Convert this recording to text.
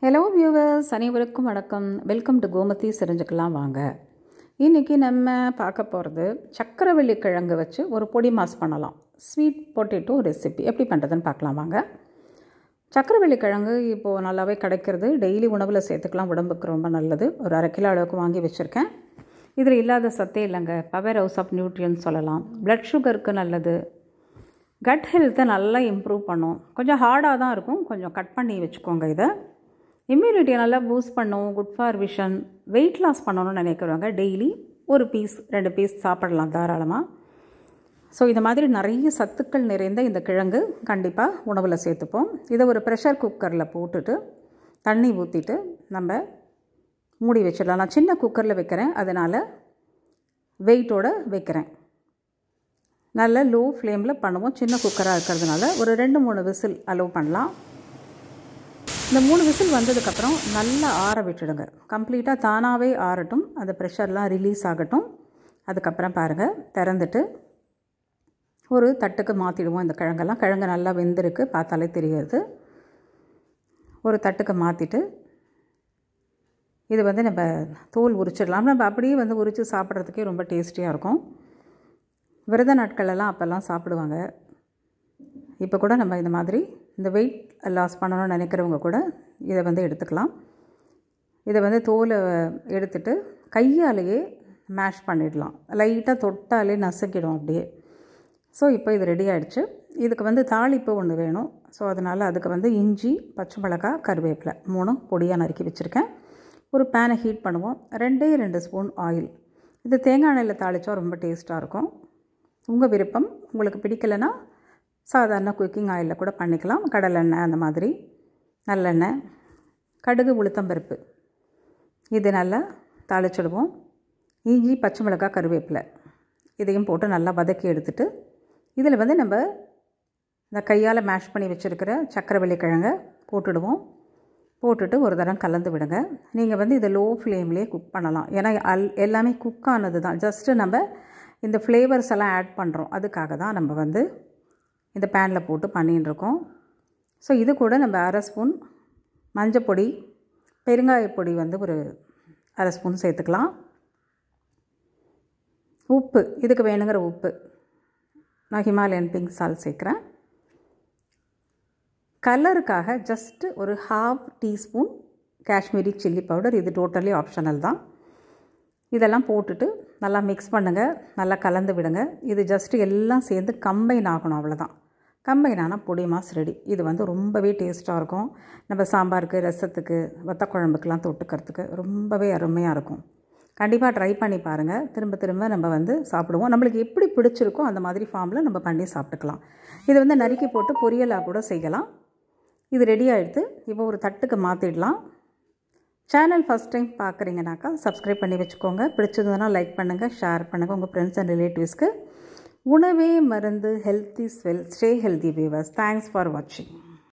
Hello viewers, அனைவருக்கும் வணக்கம். Welcome to Gomathi. தெரிஞ்சுக்கலாம் வாங்க. இன்றைக்கி நம்ம பார்க்க போகிறது சக்கரவள்ளி கிழங்கு வச்சு ஒரு பொடி மாஸ் பண்ணலாம். ஸ்வீட் பொட்டேட்டோ ரெசிபி எப்படி பண்ணுறதுன்னு பார்க்கலாம் வாங்க. சக்கரவள்ளி கிழங்கு இப்போது நல்லாவே கிடைக்கிறது. டெய்லி உணவில் சேர்த்துக்கலாம், உடம்புக்கு ரொம்ப நல்லது. ஒரு 1/2 கிலோ அளவுக்கு வாங்கி வச்சுருக்கேன். இதில் இல்லாத சத்தே இல்லைங்க. பவர் ஹவுஸ் ஆஃப் நியூட்ரியன்ஸ் சொல்லலாம். ப்ளட் சுகருக்கு நல்லது. கட் ஹெல்த்தை நல்லா இம்ப்ரூவ் பண்ணும். கொஞ்சம் ஹார்டாக தான் இருக்கும், கொஞ்சம் கட் பண்ணி வச்சுக்கோங்க. இதை இம்யூனிட்டியை நல்லா பூஸ்ட் பண்ணும். Good for vision. Weight loss பண்ணணும்னு நினைக்கிறவங்க டெய்லி ஒரு பீஸ் 2 பீஸ் சாப்பிடலாம் தாராளமாக. ஸோ இந்த மாதிரி நிறைய சத்துக்கள் நிறைந்த இந்த கிழங்கு கண்டிப்பாக உணவில் சேர்த்துப்போம். இதை ஒரு ப்ரெஷர் குக்கரில் போட்டுட்டு தண்ணி ஊற்றிட்டு நம்ம மூடி வச்சிடலாம். நான் சின்ன குக்கரில் வைக்கிறேன், அதனால் வெயிட்டோடு வைக்கிறேன். நல்ல லோ ஃப்ளேமில் பண்ணுவோம். சின்ன குக்கராக இருக்கிறதுனால ஒரு 2-3 விசில் அலோவ் பண்ணலாம். இந்த 3 விசில் வந்ததுக்கப்புறம் நல்லா ஆற விட்டுடுங்க. கம்ப்ளீட்டாக தானாகவே ஆறட்டும், அந்த ப்ரெஷர்லாம் ரிலீஸ் ஆகட்டும். அதுக்கப்புறம் பாருங்கள், திறந்துட்டு ஒரு தட்டுக்கு மாற்றிடுவோம். இந்த கிழங்கு நல்லா வெந்திருக்கு, பார்த்தாலே தெரிகிறது. ஒரு தட்டுக்கு மாற்றிட்டு இது நம்ம தோல் உரிச்சிடலாம். நம்ம அப்படியே உரித்து சாப்பிட்றதுக்கே ரொம்ப டேஸ்டியாக இருக்கும். விரத நாட்களெல்லாம் அப்போல்லாம் சாப்பிடுவாங்க. இப்போ கூட நம்ம இந்த மாதிரி இந்த வெயிட் லாஸ் பண்ணணும்னு நினைக்கிறவங்க கூட இதை எடுத்துக்கலாம். இதை தோலை எடுத்துட்டு கையாலேயே மேஷ் பண்ணிடலாம். லைட்டாக தொட்டாலே நசுக்கிடும் அப்படியே. ஸோ இப்போ இது ரெடி ஆகிடுச்சு. இதுக்கு தாளிப்பு ஒன்று வேணும். ஸோ அதனால் அதுக்கு இஞ்சி, பச்சை மிளகாய், கருவேப்பிலை 3 பொடியாக நறுக்கி வச்சுருக்கேன். ஒரு பேனை ஹீட் பண்ணுவோம். 2 ஸ்பூன் ஆயில். இது தேங்காய் எண்ணெயில் தாளித்தா ரொம்ப டேஸ்ட்டாக இருக்கும். உங்கள் விருப்பம். உங்களுக்கு பிடிக்கலைன்னா சாதாரண குக்கிங் ஆயிலில் கூட பண்ணிக்கலாம். கடலெண்ணெய், அந்த மாதிரி நல்லெண்ணெய், கடுகு, உளுத்தம்பருப்பு இது நல்லா தாளிச்சிடுவோம். இஞ்சி, பச்சை மிளகாய், கருவேப்பிலை இதையும் போட்டு நல்லா வதக்கி எடுத்துட்டு இதில் நம்ம இந்த கையால் மேஷ் பண்ணி வச்சுருக்கிற சக்கரவள்ளி கிழங்கை போட்டுடுவோம். போட்டுட்டு ஒரு தரம் கலந்து விடுங்க. நீங்கள் இதை லோ ஃப்ளேம்லேயே குக் பண்ணலாம். ஏன்னா எல்லாமே குக் ஆனது தான். ஜஸ்ட்டு நம்ம இந்த ஃப்ளேவர்ஸ் எல்லாம் ஆட் பண்ணுறோம். அதுக்காக தான் நம்ம இந்த பேனில் போட்டு பண்ணிட்டுருக்கோம். ஸோ இது கூட நம்ம 1/2 ஸ்பூன் மஞ்சப்பொடி, பெருங்காயப்பொடி ஒரு 1/2 ஸ்பூன் சேர்த்துக்கலாம். உப்பு, இதுக்கு வேணுங்கிற உப்பு நான் ஹிமாலயன் பிங்க் சால்ட் சேர்க்குறேன். கலருக்காக ஜஸ்ட்டு ஒரு 1/2 டீஸ்பூன் காஷ்மீரி சில்லி பவுடர். இது டோட்டலி ஆப்ஷனல் தான். இதெல்லாம் போட்டுட்டு நல்லா மிக்ஸ் பண்ணுங்கள், நல்லா கலந்து விடுங்க. இது ஜஸ்ட்டு எல்லாம் சேர்ந்து கம்பைன் ஆகணும், அவ்வளோதான். கம்பைன் ஆனால் பொடி மாஸ் ரெடி. இது ரொம்பவே டேஸ்ட்டாக இருக்கும். நம்ம சாம்பாருக்கு, ரசத்துக்கு, வத்த குழம்புக்கெலாம் தொட்டுக்கிறதுக்கு ரொம்பவே அருமையாக இருக்கும். கண்டிப்பாக ட்ரை பண்ணி பாருங்கள். திரும்ப திரும்ப நம்ம சாப்பிடுவோம். நம்மளுக்கு எப்படி பிடிச்சிருக்கோ அந்த மாதிரி ஃபார்மில் நம்ம பண்ணி சாப்பிட்டுக்கலாம். இது நறுக்கி போட்டு பொரியலாக கூட செய்யலாம். இது ரெடி ஆகிடுது. இப்போ ஒரு தட்டுக்கு மாற்றிடலாம். சேனல் ஃபஸ்ட் டைம் பார்க்குறீங்கனாக்கா சப்ஸ்கிரைப் பண்ணி வச்சுக்கோங்க. பிடிச்சதுன்னா லைக் பண்ணுங்கள், ஷேர் பண்ணுங்கள் உங்கள் ஃப்ரெண்ட்ஸ் அண்ட் ரிலேட்டிவ்ஸ்க்கு. உணவே மருந்து. Health is wealth. Stay healthy viewers. Thanks for வாட்சிங்.